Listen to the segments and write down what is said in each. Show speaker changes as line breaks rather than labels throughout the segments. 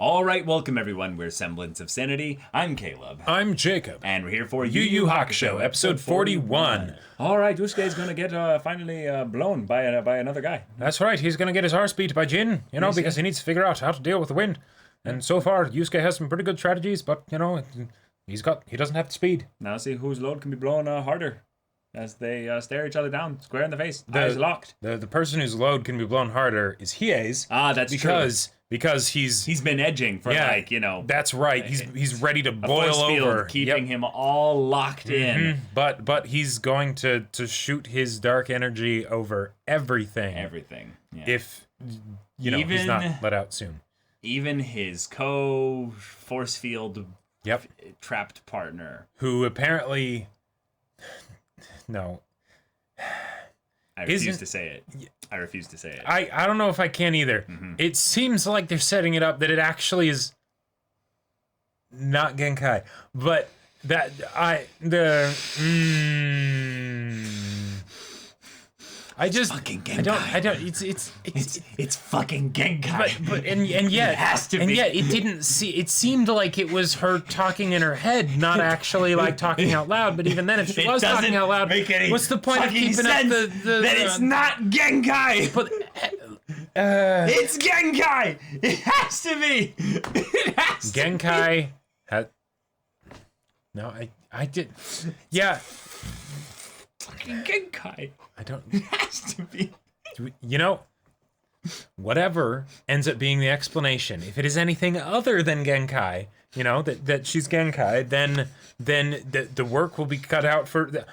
All right, welcome everyone. We're Semblance of Sanity. I'm Caleb.
I'm Jacob.
And we're here for
Yuu Yuu Hakusho, episode 41.
All right, Yusuke is going to get finally blown by another guy.
That's right, he's gonna get his horse beat by Jin, because he needs to figure out how to deal with the wind. And so far, Yusuke has some pretty good strategies, but, he doesn't have the speed.
Now see whose load can be blown harder as they stare each other down, square in the face, eyes locked.
The person whose load can be blown harder is Hiei's.
Ah, that's true.
Because he's
been edging for
That's right. He's ready to boil over,
keeping him all locked in.
But he's going to shoot his dark energy over everything.
Everything. Yeah.
If he's not let out soon.
Even his force field trapped partner,
who apparently
I refuse to say it. I refuse to say it.
I don't know if I can either. It seems like they're setting it up that it actually is not Genkai, but that
fucking Genkai. It's fucking Genkai.
But yet
it has to be.
And yet it seemed like it was her talking in her head, not actually like talking out loud. But even then, if she was talking out loud, what's the point of keeping up the
that it's not Genkai?
But
it's Genkai. It has to be. It has
Genkai had. No, I did. Yeah.
Fucking Genkai.
I don't.
It has to be.
Whatever ends up being the explanation. If it is anything other than Genkai, that she's Genkai, then the work will be cut out for.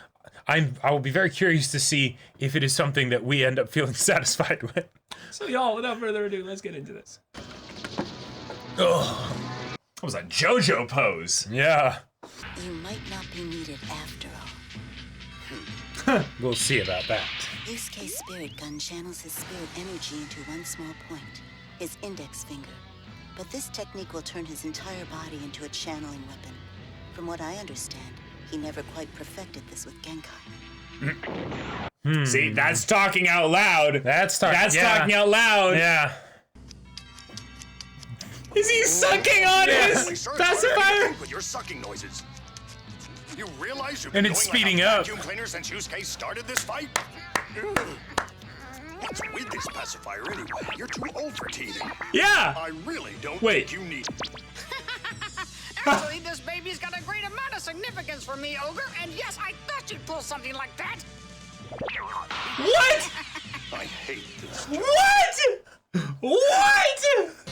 I will be very curious to see if it is something that we end up feeling satisfied with.
So y'all, without further ado, let's get into this.
Ugh.
That was a JoJo pose.
Yeah.
You might not be needed after all.
We'll see about that.
Yusuke's spirit gun channels his spirit energy into one small point, his index finger. But this technique will turn his entire body into a channeling weapon. From what I understand, he never quite perfected this with Genkai.
See, that's talking out loud.
That's talking
out loud.
Yeah.
Is he sucking on his pacifier?
With your sucking noises. You realize you've
And
been
it's
going
speeding
like a
up.
vacuum cleaner since Yusuke started this fight? What's with this pacifier anyway? You're too old for teething.
Yeah.
I really don't
Wait.
think you need.
Actually, this baby's got a great amount of significance for me, Ogre, and yes, I thought you'd pull something like that.
What?
I hate this.
What?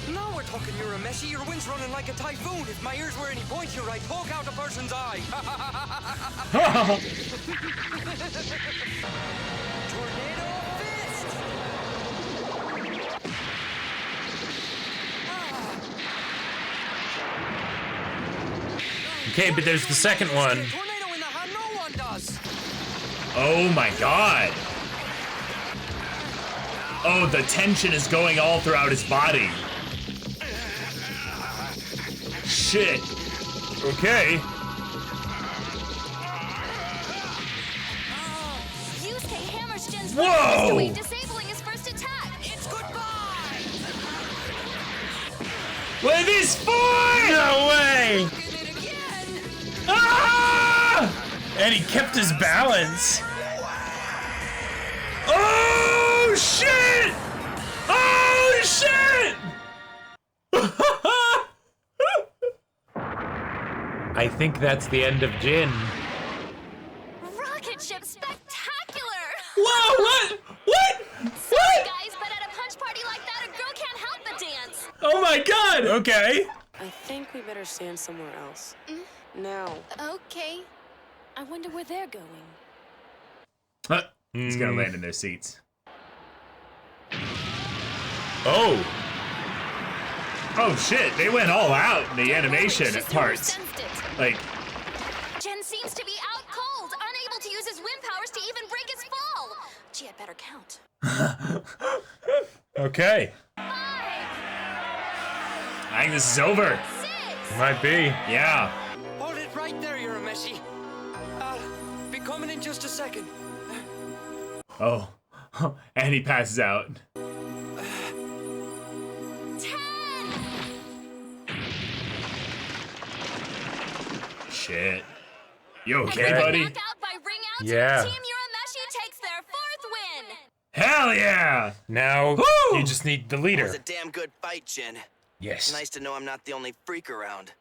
Now we're talking Urameshi. Your wind's running like a typhoon. If my ears were any pointier, I'd poke out a person's eye. Tornado fist!
Okay, but there's the second one.
Tornado in the hand, no one does.
Oh my god. Oh, the tension is going all throughout his body. Shit. Okay.
Yusuke hammers Jin's
Whoa!
away, disabling his first attack.
It's goodbye!
With his foot!
No way!
Look at it again!
Ah!
And he kept his balance.
Oh shit! Oh shit!
I think that's the end of Jin.
Rocket ship spectacular!
Whoa! What? What?
Sorry guys, but at a punch party like that, a girl can't help but dance.
Oh my god!
Okay.
I think we better stand somewhere else. Now.
Okay. I wonder where they're going.
He's gonna land in their seats.
Oh.
Oh shit! They went all out in the animation
She's
parts.
sensed it.
Like,
Jin seems to be out cold, unable to use his wind powers to even break his fall. Gee, I'd better count.
Okay.
5,
I think this is over.
6.
Might be.
Yeah.
Hold it right there, Urameshi. I'll be coming in just a second.
Oh. And he passes out.
10.
shit. You okay,
Okay.
buddy?
Knockout by ring out.
Yeah.
Team Urameshi takes their 4th win.
Hell yeah!
Now
Woo!
you just need the
It
leader.
was a damn good fight, Jin.
Yes.
Nice to know I'm not the only freak around.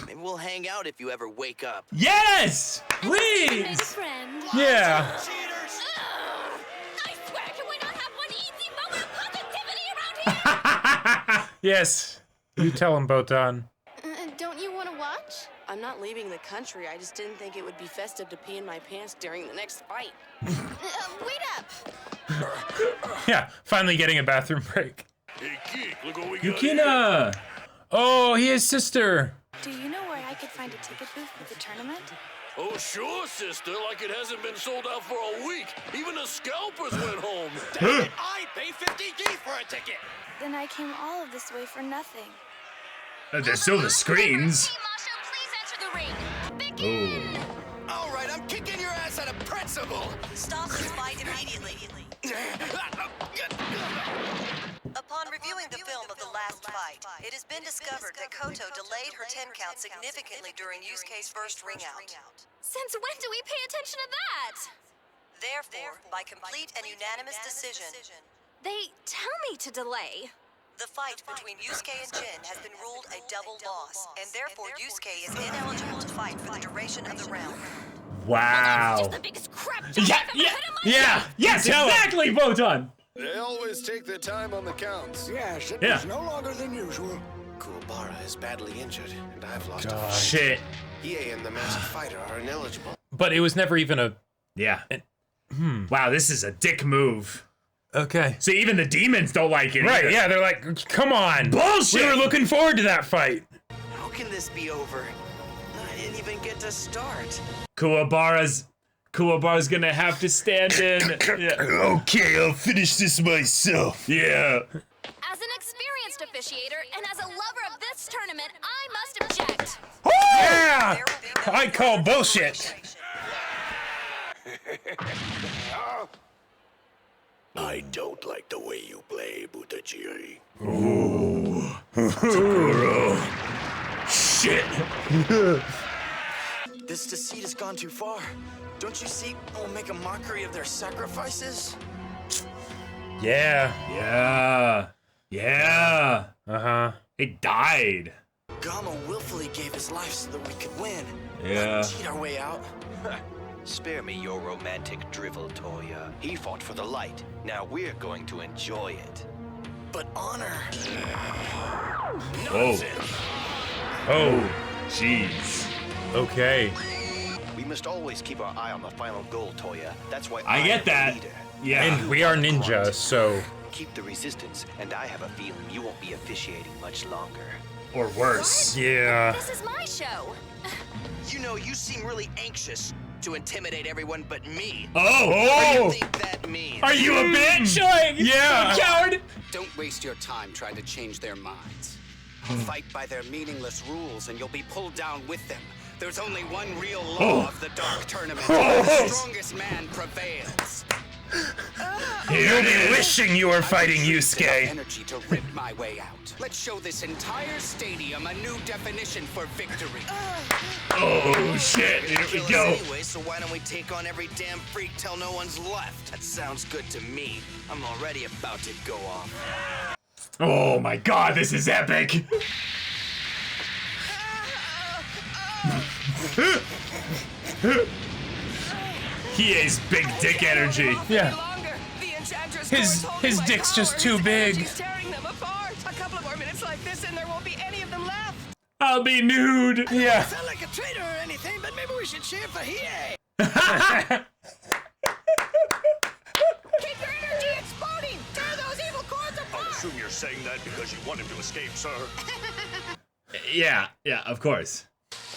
Maybe we'll hang out if you ever wake up.
Yes!
Made a
Please!
friend.
Yeah.
Cheaters!
I swear, can we not have one easy moment of positivity around here?
Yes. You tell him, Botan.
Don't you want to watch?
I'm not leaving the country. I just didn't think it would be festive to pee in my pants during the next fight.
Wait up.
Yeah, finally getting a bathroom break.
Hey, Geek, look what we got.
Yukina!
Oh, he is sister.
Do you know where I could find a ticket booth for the tournament?
Oh, sure, sister. Like it hasn't been sold out for a week. Even the scalpers went home.
Damn it, I pay 50 G for a ticket.
Then I came all of this way for nothing.
There's still the screens.
Team Masha, please enter the ring. Begin.
Oh.
All right, I'm kicking your ass at a principle.
Stop this fight immediately. Upon reviewing the film of the last fight, it has been discovered that Koto delayed her 10 count significantly during Yusuke's first ring out.
Since when do we pay attention to that?
Therefore, by complete and unanimous decision,
They tell me to delay.
the fight between Yusuke and Jin has been ruled a double loss, and therefore Yusuke is ineligible to fight for the duration of the round.
Wow.
Just the biggest crap job
Yeah,
I've ever
yeah,
heard in my
yeah, yes,
Tell him.
exactly, Botan.
They always take their time on the counts.
Yes, it
Yeah.
was no longer than usual.
Kuwabara is badly injured, and I've lost a
God.
fight.
Shit.
EA and the Masked Fighter are ineligible.
But it was never even a.
Yeah. Wow, this is a dick move.
Okay.
So even the demons don't like it.
Right,
either.
yeah, they're like, come on.
Bullshit!
We were looking forward to that fight.
How can this be over? I didn't even get to start.
Kuwabara's gonna have to stand in. Yeah.
Okay, I'll finish this myself.
Yeah.
As an experienced officiator and as a lover of this tournament, I must object.
Yeah! I call bullshit.
I don't like the way you play, Butajiri.
Shit.
This deceit has gone too far. Don't you see? We'll make a mockery of their sacrifices.
Yeah.
Yeah. Yeah.
Uh-huh.
He died.
Gama willfully gave his life so that we could win.
Yeah.
Not cheat our way out.
Spare me your romantic drivel, Toya. He fought for the light. Now we're going to enjoy it.
But honor.
Oh. Oh. Jeez.
Okay.
We must always keep our eye on the final goal, Toya. That's why
I get
am the
that.
leader.
Yeah.
And we are ninja, so.
Keep the resistance, and I have a feeling you won't be officiating much longer.
Or worse.
Yeah.
This is my show.
You know, you seem really anxious to intimidate everyone but me.
Oh.
What do you
Oh.
think that means?
Are you a bitch? Like,
Yeah.
Coward.
Don't waste your time trying to change their minds. Fight by their meaningless rules and you'll be pulled down with them. There's only one real law of the Dark Tournament. The strongest man prevails.
You'll be wishing you were fighting
Enough
Yusuke.
energy to rip my way out. Let's show this entire stadium a new definition for victory.
Oh shit. Here we go.
Anyway, so why don't we take on every damn freak till no one's left? That sounds good to me. I'm already about to go off.
Oh my god, this is epic. He is big dick energy.
Yeah.
The Enchantress
His
Court's holding my
dick's just
power,
too
and its
big.
energy's tearing them apart. A couple more minutes like this and there won't be any of them left.
I'll be nude.
Yeah.
Sound like a traitor or anything, but maybe we should cheer for Hiei.
Keep your energy exploding! Tear those evil cords
I
apart!
assume you're saying that because you want him to escape, sir.
Yeah, of course.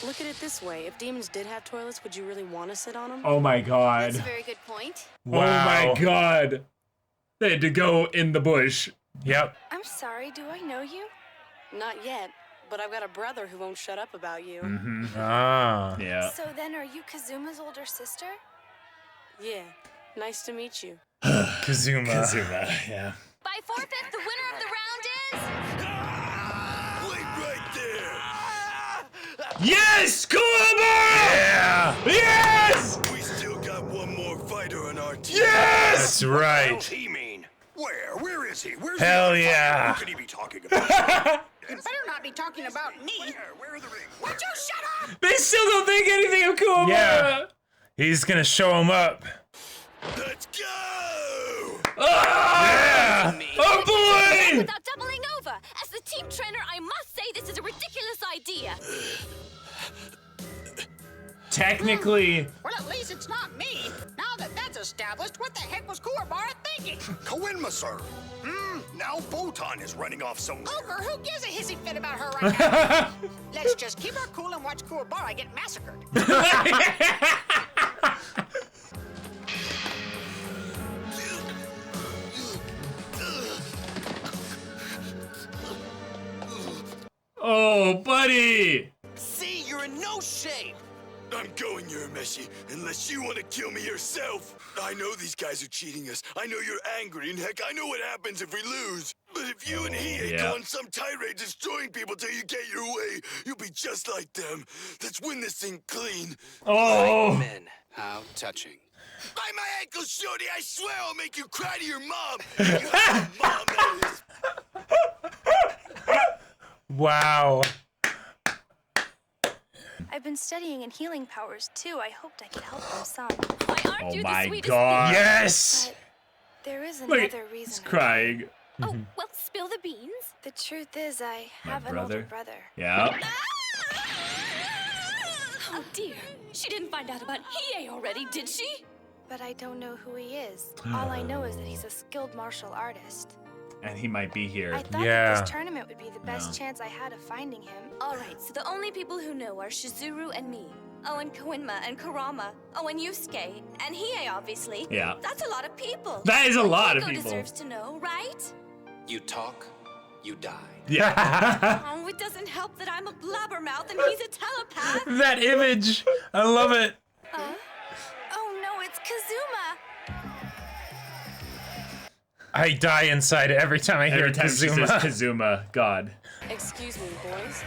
Look at it this way. If demons did have toilets, would you really want to sit on them?
Oh my god.
That's a very good point.
Oh my god. They had to go in the bush.
Yep.
I'm sorry, do I know you?
Not yet, but I've got a brother who won't shut up about you.
Mm-hmm.
Ah.
Yeah.
So then are you Kazuma's older sister?
Yeah, nice to meet you.
Kazuma.
Kazuma, yeah.
By forfeit, the winner of the round is...
Wait right there!
Yes! Kuwabara!
Yeah!
Yes!
We still got one more fighter on our team.
Yes!
That's right.
What does he mean? Where is he? Where's
Hell
the other
yeah.
fighter? Who could he be talking about?
You better not be talking about me.
Where are the rings?
Would you shut up?
They still don't think anything of Kuwabara.
Yeah. He's gonna show him up.
Let's go!
Yeah!
Oh boy!
Without doubling over. As the team trainer, I must say this is a ridiculous idea.
Technically,
Well, at least it's not me. Now that that's established, what the heck was Kuwabara thinking?
Koenma, sir. Now Botan is running off somewhere.
Ogre, who gives a hissy fit about her right now? Let's just keep her cool and watch Kuwabara get massacred.
oh buddy!
See, you're in no shape.
I'm going, Urameshi, unless you want to kill me yourself. I know these guys are cheating us. I know you're angry, and heck, I know what happens if we lose. But if you and he go on some tirade destroying people till you get your way, you'll be just like them. Let's win this thing clean.
Oh!
Men, how touching.
By my ankle, Shorty, I swear I'll make you cry to your mom. You have a mom, that is.
Wow.
I've been studying in healing powers too. I hoped I could help them some.
Why aren't
Oh
you
my
the sweetest
god!
Yes!
But there is
Look,
another reason.
he's crying.
thing? Oh, well, spill the beans.
The truth is, I
My
have an older brother.
Yeah.
Oh dear, she didn't find out about Hiei already, did she?
But I don't know who he is. All I know is that he's a skilled martial artist.
And he might be here.
I thought that this tournament would be the best chance I had of finding him.
All right, so the only people who know are Shizuru and me. Oh, and Koenma and Kurama. Oh, and Yusuke. And Hiei, obviously.
Yeah.
That's a lot of people.
That is a lot of
Keiko
people.
deserves to know, right?
You talk, you die.
Yeah.
Oh, it doesn't help that I'm a blabbermouth and he's a telepath.
That image. I love it.
Oh no, it's Kazuma!
I die inside every time I hear
Every time she
Kazuma.
says Kazuma, God.
Excuse me, boys.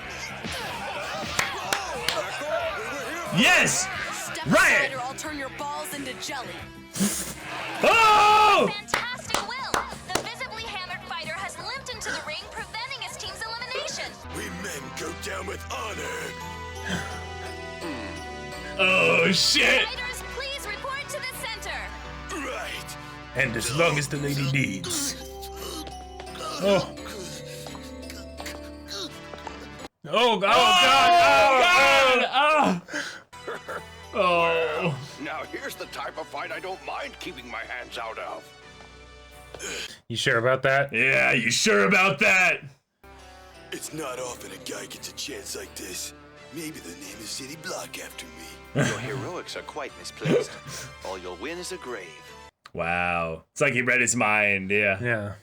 Yes!
Step
Riot!
aside or I'll turn your balls into jelly.
Oh!
Fantastic will. The visibly hammered fighter has limped into the ring, preventing his team's elimination.
We men go down with honor.
Oh shit!
Fighters, please report to the center.
Right.
And as long as the lady needs. Oh. Oh god! Oh god! Oh god! Oh!
Now here's the type of fight I don't mind keeping my hands out of.
You sure about that?
Yeah, you sure about that?
It's not often a guy gets a chance like this. Maybe the name is City Block after me.
Your heroics are quite misplaced. All you'll win is a grave.
Wow. It's like he read his mind, yeah.
Yeah.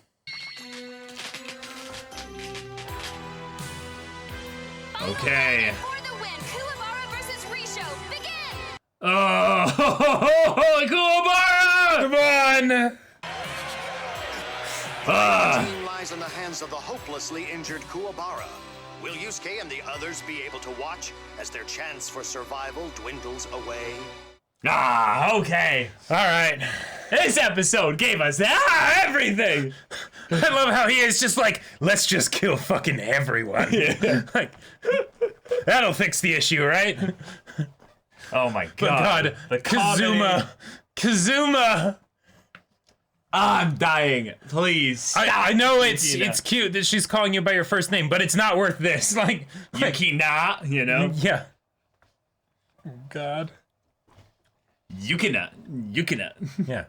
Okay.
For the win, Kuwabara versus Risho. Begin!
Oh, Kuwabara!
Come on!
The team lies in the hands of the hopelessly injured Kuwabara. Will Yusuke and the others be able to watch as their chance for survival dwindles away?
Ah, okay.
All right.
This episode gave us everything.
I love how he is just like, let's just kill fucking everyone.
Yeah.
Like, that'll fix the issue, right?
Oh my
But
god.
God, Kazuma.
I'm dying. Please. Stop.
I know it's
Yukina.
cute that she's calling you by your first name, but it's not worth this. Like
Yukina, you know?
Yeah. God.
Yukina.
Yeah.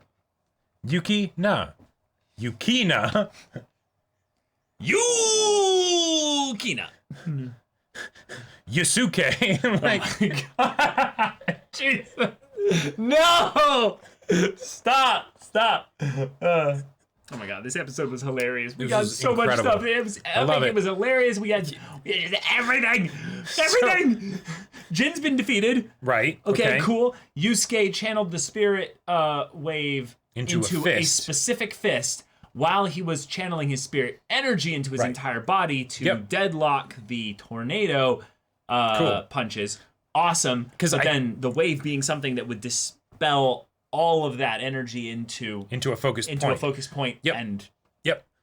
Yukina. Yukina.
Yukina.
Yusuke. Like,
God. Jesus. No! Stop. Oh my god, this episode was hilarious. We
This
got
was
so
incredible.
much stuff. It was epic.
I love it.
It was hilarious. We had everything. Everything. Jin's been defeated.
right.
Okay, cool. Yusuke channeled the spirit wave
Into a fist.
specific fist while he was channeling his spirit energy into his
Right.
entire body to
Yep.
deadlock the tornado. punches. Awesome. But then the wave being something that would dispel all of that energy into
a focus
point.
Yep.
And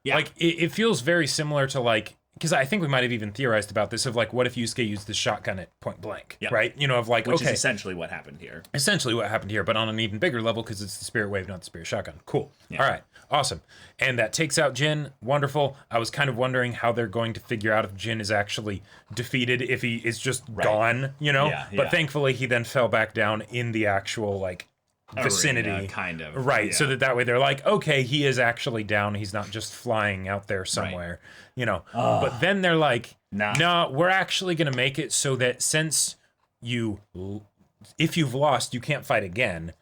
yeah. Like it feels very similar to like, because I think we might have even theorized about this of like, what if Yusuke used the shotgun at point blank, right? You know, of like,
which
okay,
is essentially what happened here.
Essentially what happened here, but on an even bigger level because it's the spirit wave, not the spirit shotgun. Cool. All right. Awesome. And that takes out Jin. Wonderful. I was kind of wondering how they're going to figure out if Jin is actually defeated, if he is just gone, you know? But thankfully he then fell back down in the actual like vicinity,
arena, kind of,
right? So that way they're like, okay, he is actually down. He's not just flying out there somewhere, you know. But then they're like, no, we're actually gonna make it so that since if you've lost, you can't fight again.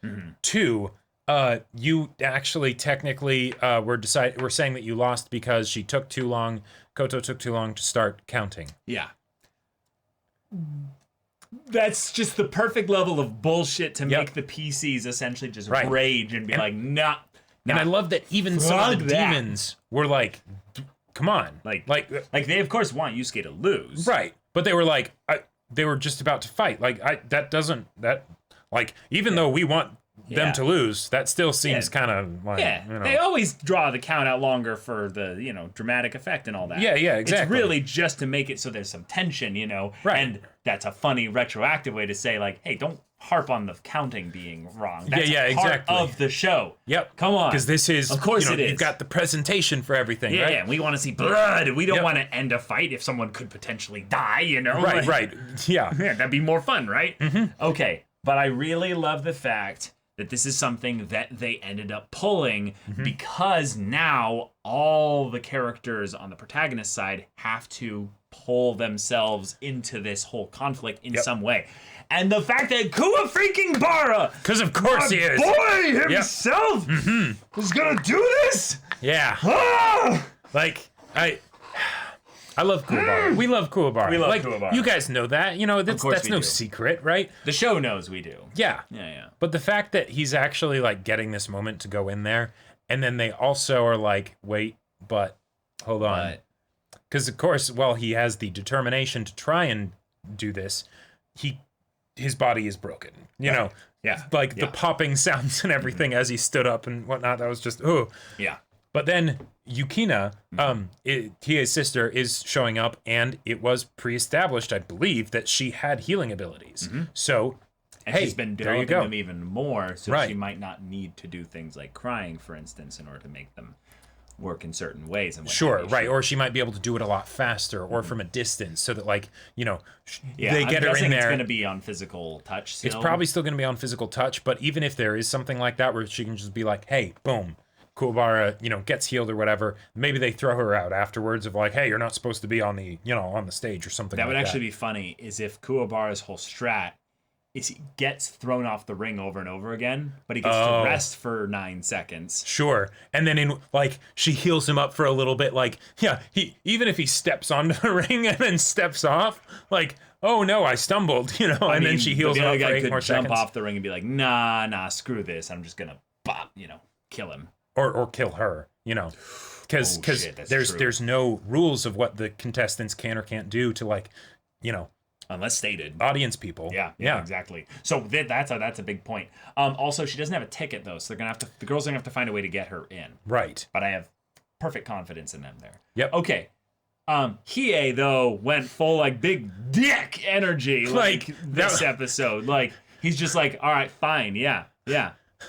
2, you actually technically we're saying that you lost because she took too long. Koto took too long to start counting.
Yeah. That's just the perfect level of bullshit to make the PCs essentially just rage and be like, nah.
And I love that even some of the demons were like, come on. Like
they of course want Yusuke to lose.
Right. But they were like, they were just about to fight. Like, even though we want them to lose, that still seems kind of like, you know.
They always draw the count out longer for the, you know, dramatic effect and all that.
Yeah, exactly.
It's really just to make it so there's some tension, you know. Right. And that's a funny retroactive way to say like, hey, don't harp on the counting being wrong. That's
exactly.
Part of the show.
Yep.
Come on.
Because this is,
of course,
it is. You've got the presentation for everything, right?
Yeah, we want to see blood. We don't want to end a fight if someone could potentially die, you know?
Right. Yeah.
That'd be more fun, right? Okay. But I really love the fact that this is something that they ended up pulling because now all the characters on the protagonist side have to pull themselves into this whole conflict in some way. And the fact that Kua freaking Bara,
because of course he is,
boy himself, is gonna do this.
Yeah. Like I love Kuwabara. We love Kuwabara.
We love Kuwabara.
You guys know that. You know, that's no secret, right?
The show knows we do.
Yeah.
Yeah.
But the fact that he's actually like getting this moment to go in there, and then they also are like, wait, but hold on. Because of course, while he has the determination to try and do this, his body is broken. You know?
Yeah.
Like the popping sounds and everything as he stood up and whatnot, that was just,
Yeah.
But then Yukina, Tie's sister, is showing up, and it was pre-established, I believe, that she had healing abilities. So,
and she's been developing them even more, so she might not need to do things like crying, for instance, in order to make them work in certain ways. And
right. Or she might be able to do it a lot faster, or from a distance, so that, like, you know, they get her in there.
It's going to be on physical touch still.
It's probably still going to be on physical touch, but even if there is something like that where she can just be like, hey, boom, Kuwabara, you know, gets healed or whatever, maybe they throw her out afterwards of like, hey, you're not supposed to be on the, you know, on the stage or something like that.
That would actually be funny, is if Kuwabara's whole strat is he gets thrown off the ring over and over again, but he gets to rest for 9 seconds.
Sure. And then she heals him up for a little bit, like, he even if he steps onto the ring and then steps off, like, oh no, I stumbled, you know, then she heals him up for 8 more seconds.
Jump off the ring and be like, nah, screw this, I'm just gonna kill him.
Or kill her, you know, because there's no rules of what the contestants can or can't do to, like, you know,
unless stated,
audience people.
Yeah, exactly. So that's a big point. Also, she doesn't have a ticket though, so the girls are gonna have to find a way to get her in.
Right.
But I have perfect confidence in them there.
Yep.
Okay. Hiei though went full like big dick energy like this episode. Like he's just like, all right, fine, yeah.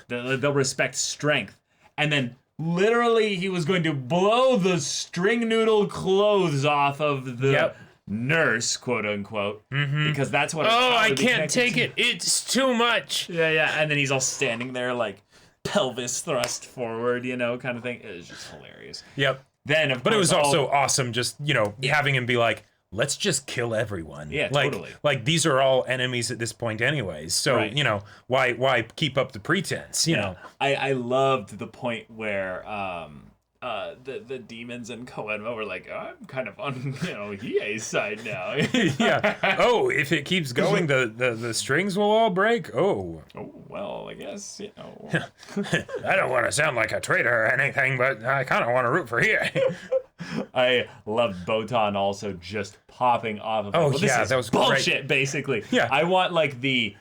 They'll respect strength. And then literally he was going to blow the string noodle clothes off of the nurse, quote unquote, because that's what.
I can't take it. It's too much.
Yeah. And then he's all standing there like pelvis thrust forward, you know, kind of thing. It was just hilarious.
Yep.
Then,
but it was also awesome, just, you know, having him be like, let's just kill everyone.
Yeah, totally.
Like these are all enemies at this point anyways. So, you know, why keep up the pretense, you know?
I loved the point where the demons and Koenma were like, I'm kind of on, you know, Hiei's side now.
Yeah. Oh, if it keeps going, the strings will all break. Oh,
well, I guess, you know.
I don't want to sound like a traitor or anything, but I kind of want to root for Hiei.
I loved Botan also just popping off of
Oh,
this
yeah,
is
that was
bullshit,
great.
basically.
Yeah.
I want the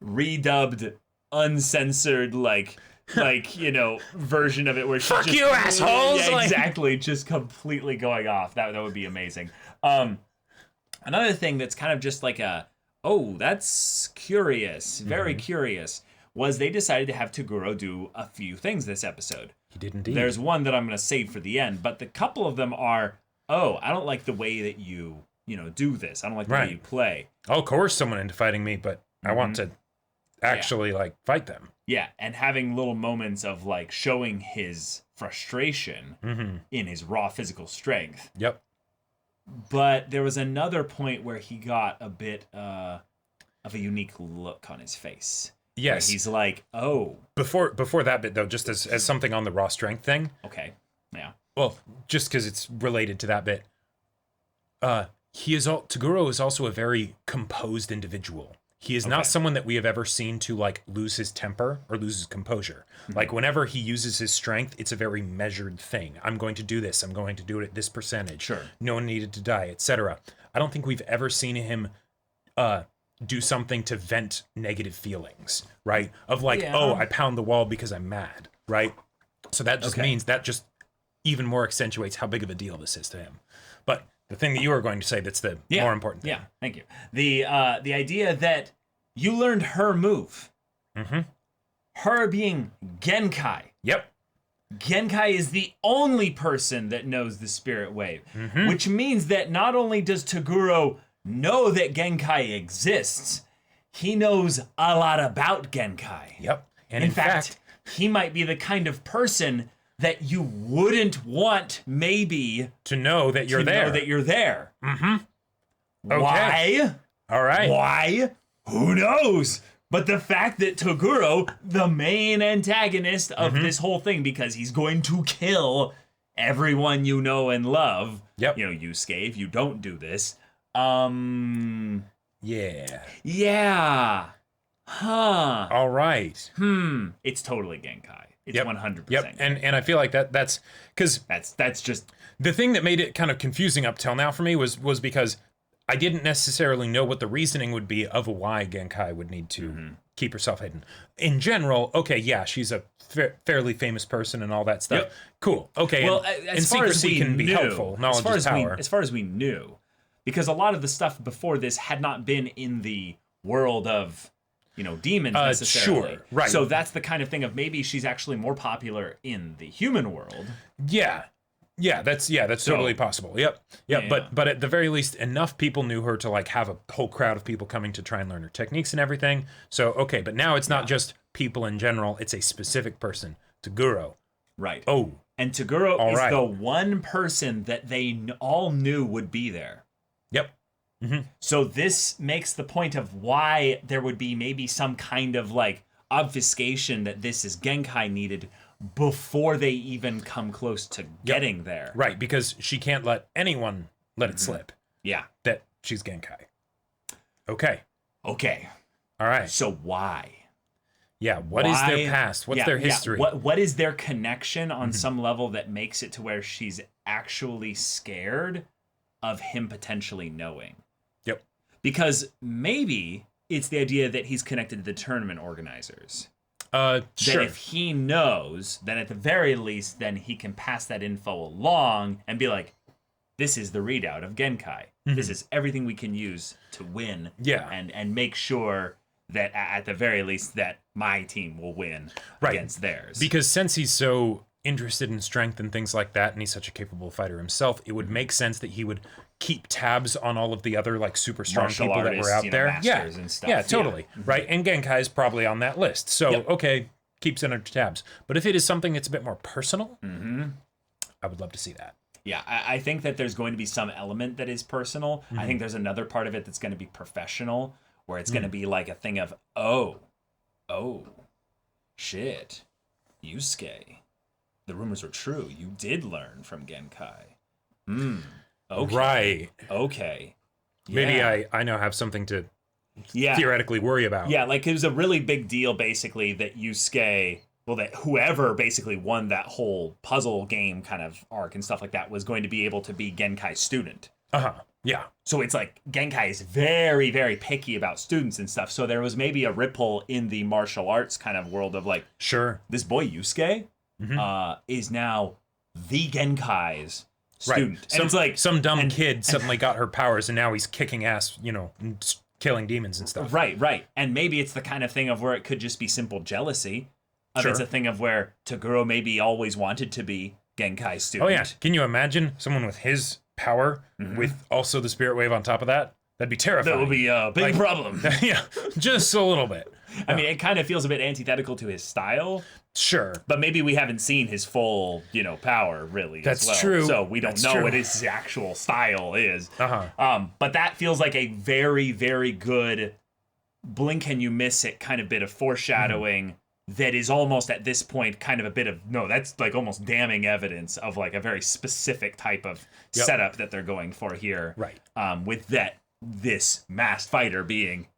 redubbed, uncensored, version of it where she's
Fuck
just,
you, assholes!
Yeah,
Like-
exactly. Just completely going off. That would be amazing. Another thing that's kind of just like that's curious, very curious, was they decided to have Toguro do a few things this episode.
He did indeed.
There's one that I'm going to save for the end, but the couple of them are, I don't like the way that you do this. I don't like the way you play.
I'll coerce someone into fighting me, but I want to actually fight them.
Yeah, and having little moments of showing his frustration in his raw physical strength.
Yep.
But there was another point where he got a bit of a unique look on his face.
Yes.
Where he's like, oh.
Before that bit, though, just as something on the raw strength thing.
Okay, yeah.
Well, just because it's related to that bit. Toguro is also a very composed individual. He is not someone that we have ever seen to lose his temper or lose his composure. Whenever he uses his strength, it's a very measured thing. I'm going to do this. I'm going to do it at this percentage.
Sure.
No one needed to die, etc. I don't think we've ever seen him do something to vent negative feelings, right? Of oh, I pound the wall because I'm mad, right? So that just means that just even more accentuates how big of a deal this is to him. But the thing that you were going to say that's the more important thing.
Yeah, thank you. The idea that you learned her move.
Mm-hmm.
Her being Genkai.
Yep.
Genkai is the only person that knows the spirit wave, which means that not only does Toguro know that Genkai exists, he knows a lot about Genkai.
Yep. And
in fact, he might be the kind of person that you wouldn't want maybe
to know that you're there.
Mm-hmm.
Okay.
Why?
All right.
Why? Who knows? But the fact that Toguro, the main antagonist of this whole thing, because he's going to kill everyone you know and love.
Yep.
Yusuke, if you don't do this.
Yeah.
Yeah. Huh.
All right.
It's totally Genkai. It's 100%.
Yep. And I feel like that's because
that's just
the thing that made it kind of confusing up till now for me was because I didn't necessarily know what the reasoning would be of why Genkai would need to keep herself hidden. In general, okay, yeah, she's a fairly famous person and all that stuff.
Yep.
Cool. Okay.
Well,
and
as far as
secrecy
we
can be
knew,
helpful. Knowledge is power.
As far as we knew, because a lot of the stuff before this had not been in the world of demons necessarily.
Sure, right.
So that's the kind of thing of maybe she's actually more popular in the human world.
Yeah. Yeah, that's totally possible. Yep.
Yeah.
But at the very least, enough people knew her to have a whole crowd of people coming to try and learn her techniques and everything. So okay, but now it's not just people in general; it's a specific person, Toguro.
Right.
Oh,
and Toguro is the one person that they all knew would be there.
Yep. Mm-hmm.
So this makes the point of why there would be maybe some kind of obfuscation that this is Genkai needed before they even come close to getting there.
Right, because she can't let anyone let it slip.
Yeah.
That she's Genkai. Okay.
All
right.
So why?
Yeah, what is their past? What's their history?
What is their connection on some level that makes it to where she's actually scared of him potentially knowing?
Yep.
Because maybe it's the idea that he's connected to the tournament organizers.
Sure.
That if he knows, then at the very least, then he can pass that info along and be like, this is the readout of Genkai. This is everything we can use to win.
Yeah.
And make sure that at the very least that my team will win against theirs.
Because since he's so interested in strength and things like that, and he's such a capable fighter himself, it would make sense that he would keep tabs on all of the other super strong
Martial
people
artists,
that were out there.
masters and stuff.
Yeah, totally. Right. And Genkai is probably on that list. So okay, keeps under tabs. But if it is something that's a bit more personal, I would love to see that.
Yeah, I think that there's going to be some element that is personal. I think there's another part of it that's going to be professional, where it's going to be a thing of, oh, shit, Yusuke. The rumors were true. You did learn from Genkai. Okay.
Right.
Okay.
Maybe I now have something to theoretically worry about.
Yeah, it was a really big deal, basically, that Yusuke that whoever basically won that whole puzzle game kind of arc and stuff like that was going to be able to be Genkai's student.
Yeah.
So it's like Genkai is very, very picky about students and stuff. So there was maybe a ripple in the martial arts kind of world of like,
sure,
this boy Yusuke is now the Genkai's student.
Right.
And it's like
some dumb kid suddenly got her powers and now he's kicking ass, you know, and killing demons and stuff.
Right. And maybe it's the kind of thing of where it could just be simple jealousy. It's a thing of where Toguro maybe always wanted to be Genkai's student.
Oh yeah. Can you imagine someone with his power with also the spirit wave on top of that? That'd be terrifying.
That would be a big problem.
Yeah, just a little bit.
I mean, it kind of feels a bit antithetical to his style.
Sure.
But maybe we haven't seen his full, power really.
That's
as well.
true.
So we don't know what his actual style is. But that feels like a very, very good blink and you miss it kind of bit of foreshadowing that is almost at this point kind of a bit of, that's like almost damning evidence of like a very specific type of setup that they're going for here.
Right.
With this masked fighter being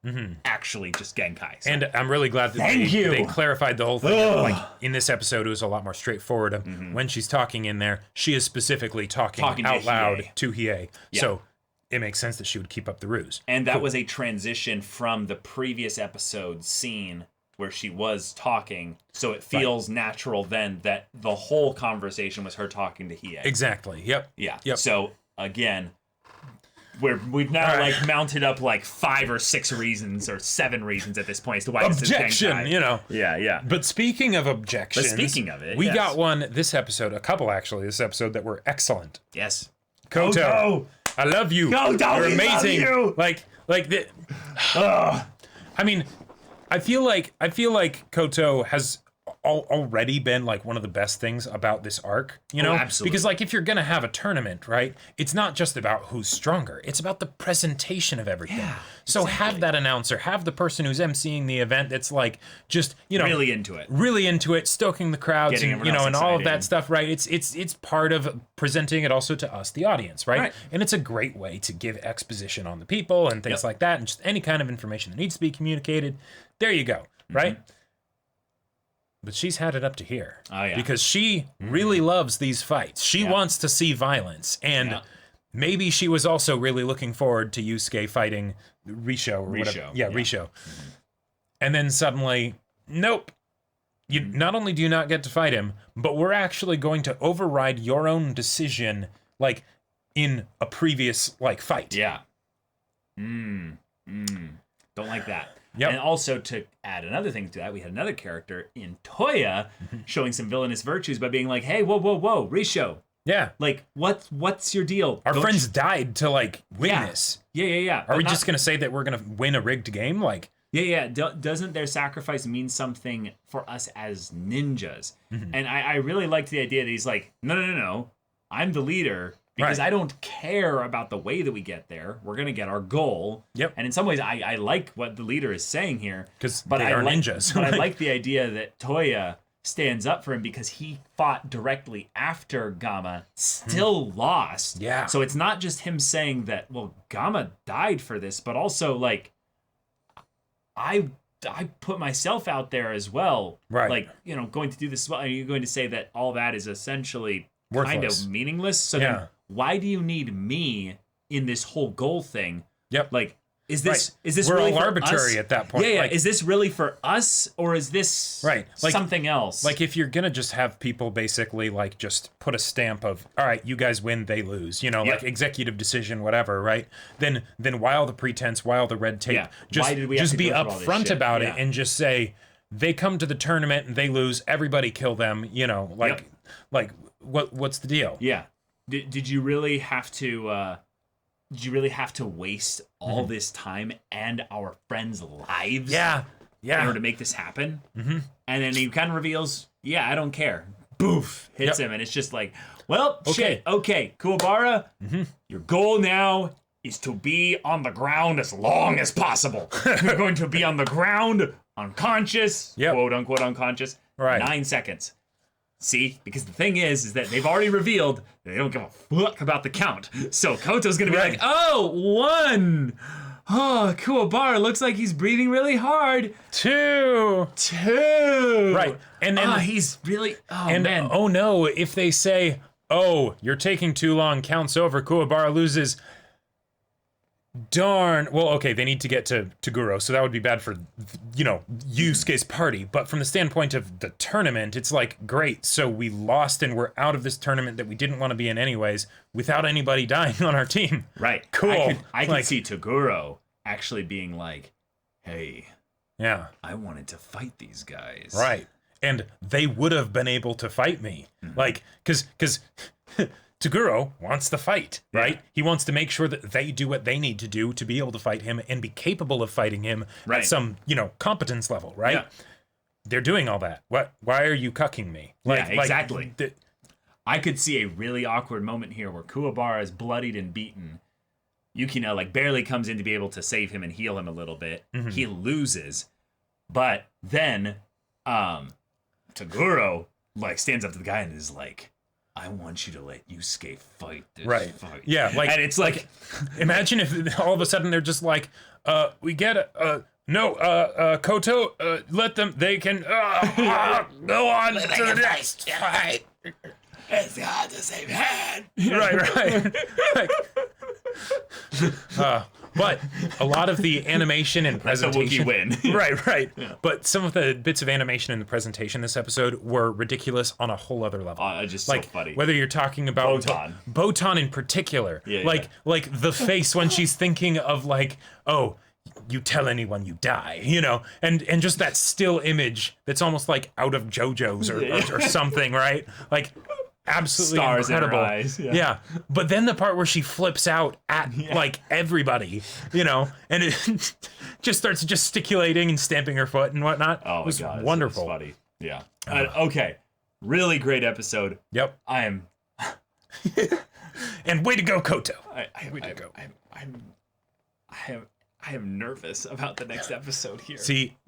actually just Genkai. So.
And I'm really glad that they clarified the whole thing. Like in this episode, it was a lot more straightforward. When she's talking in there, she is specifically talking out loud to Hiei. Yeah. So it makes sense that she would keep up the ruse.
And that was a transition from the previous episode scene where she was talking, so it feels natural then that the whole conversation was her talking to Hiei.
Exactly. Yep.
Yeah.
Yep.
So again, we've now like mounted up like 5 or 6 reasons or 7 reasons at this point as to why
objection,
this is Genkai.
Yeah. But speaking of objections, we got one this episode, a couple actually this episode that were excellent.
Yes.
Koto, I love you.
Koto,
you're amazing.
Love you.
Like the. I mean. I feel like Koto has already been like one of the best things about this arc,
absolutely.
Because like if you're gonna have a tournament, right, it's not just about who's stronger, it's about the presentation of everything.
Yeah,
so
exactly.
have that announcer, have the person who's emceeing the event that's like just
really into it,
stoking the crowds,
getting
and and all of that stuff, right? It's part of presenting it also to us, the audience, right? And it's a great way to give exposition on the people and things like that, and just any kind of information that needs to be communicated. There you go, right? But she's had it up to here.
Oh, yeah.
Because she really loves these fights. She wants to see violence. And maybe she was also really looking forward to Yusuke fighting Risho or whatever. Yeah, Risho. And then suddenly, nope. You not only do you not get to fight him, but we're actually going to override your own decision, like in a previous fight.
Yeah. Don't like that.
Yep.
And also to add another thing to that, we had another character in Toya showing some villainous virtues by being like, hey, whoa, Risho.
Yeah.
Like, what's your deal?
Our friends died to win this.
Yeah.
Are we just going to say that we're going to win a rigged game?
Yeah. Doesn't their sacrifice mean something for us as ninjas? And I really liked the idea that he's like, no. I'm the leader. Because I don't care about the way that we get there. We're going to get our goal.
Yep.
And in some ways, I like what the leader is saying here.
Because they are ninjas.
But I like the idea that Toya stands up for him because he fought directly after Gamma, still lost.
Yeah.
So it's not just him saying that, well, Gamma died for this, but also, I put myself out there as well.
Right.
Going to do this as well. Are you going to say that all that is essentially
worthless,
kind of meaningless? So then why do you need me in this whole goal thing?
Yep.
Is this
we're
really
all
for
arbitrary
us?
at that point?
Yeah. Is this really for us or is this something else?
If you're gonna just have people basically just put a stamp of, all right, you guys win, they lose, executive decision, whatever, right? Then why all the pretense, why all the red tape?
Why did we have to
be
go through all this
upfront
shit?
about it and just say they come to the tournament and they lose, everybody kill them, what's the deal?
Yeah. Did you really have to? Did you really have to waste all this time and our friends' lives?
Yeah.
In order to make this happen? And then he kind of reveals, I don't care. Boof! Hits him, and it's just like, well, shit. Okay, Kuwabara, your goal now is to be on the ground as long as possible. You're going to be on the ground, unconscious, quote unquote unconscious, 9 seconds. See, because the thing is that they've already revealed that they don't give a fuck about the count. So Koto's gonna be like, oh, 1. oh, Kuwabara looks like he's breathing really hard.
2. Right. And then
he's really, man.
Oh no, if they say, oh, you're taking too long, counts over, Kuwabara loses. Darn. Well, okay, they need to get to Toguro, so that would be bad for, Yusuke's party. But from the standpoint of the tournament, it's like, great, so we lost and we're out of this tournament that we didn't want to be in anyways, without anybody dying on our team.
Right.
Cool.
I could see Toguro actually being like, hey,
yeah,
I wanted to fight these guys.
Right. And they would have been able to fight me. Like, because Toguro wants to fight, right? He wants to make sure that they do what they need to do to be able to fight him and be capable of fighting him at some, competence level, right?
Yeah.
They're doing all that. Why are you cucking me?
Exactly. I could see a really awkward moment here where Kuwabara is bloodied and beaten. Yukino barely comes in to be able to save him and heal him a little bit. He loses, but then Toguro stands up to the guy and is like, I want you to let Yusuke fight this fight.
Yeah,
and it's like
imagine if all of a sudden they're just like, we get Koto, let them, they can go on to the next fight.
It's got the same hand.
Right. But a lot of the animation and presentation,
that's a Wookiee win.
right. Yeah. But some of the bits of animation in the presentation this episode were ridiculous on a whole other level.
Just so funny.
Whether you're talking about Botan in particular, like the face when she's thinking of oh, you tell anyone you die, and just that still image that's almost like out of JoJo's or something, right? Absolutely
stars
incredible.
In her eyes.
Yeah. But then the part where she flips out at everybody, and it just starts gesticulating and stamping her foot and whatnot.
Oh my
was
God,
wonderful.
It's funny. Yeah. Okay. Really great episode.
Yep.
I am.
And way to go, Koto.
I am nervous about the next episode here.
See,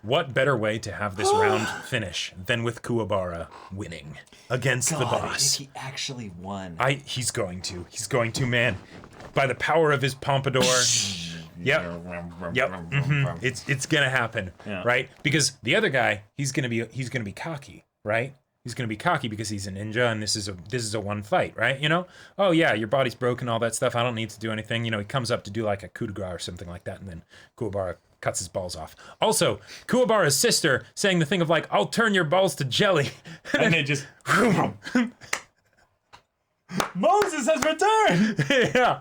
what better way to have this round finish than with Kuwabara winning against the boss?
If he actually won.
He's going to, man. By the power of his pompadour. Yep. It's gonna happen, right? Because the other guy, he's gonna be cocky, right? He's gonna be cocky because he's a ninja and this is a one fight, right? Oh yeah, your body's broken, all that stuff. I don't need to do anything. He comes up to do like a coup de grace or something like that, and then Kuwabara cuts his balls off. Also, Kuwabara's sister saying the thing of I'll turn your balls to jelly,
and then just Moses has returned.
Yeah,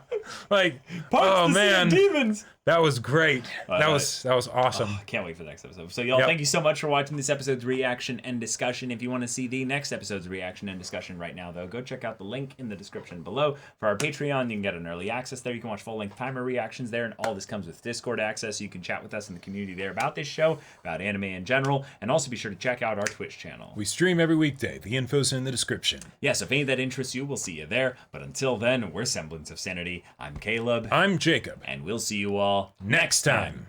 oh man,
demons.
That was great. That was awesome.
Can't wait for the next episode. So y'all, thank you so much for watching this episode's reaction and discussion. If you want to see the next episode's reaction and discussion right now, though, go check out the link in the description below for our Patreon. You can get an early access there. You can watch full-length timer reactions there, and all this comes with Discord access. So you can chat with us in the community there about this show, about anime in general, and also be sure to check out our Twitch channel.
We stream every weekday. The info's in the description.
Yeah, so if any of that interests you, we'll see you there. But until then, we're Semblance of Sanity. I'm Caleb.
I'm Jacob.
And we'll see you all
next time.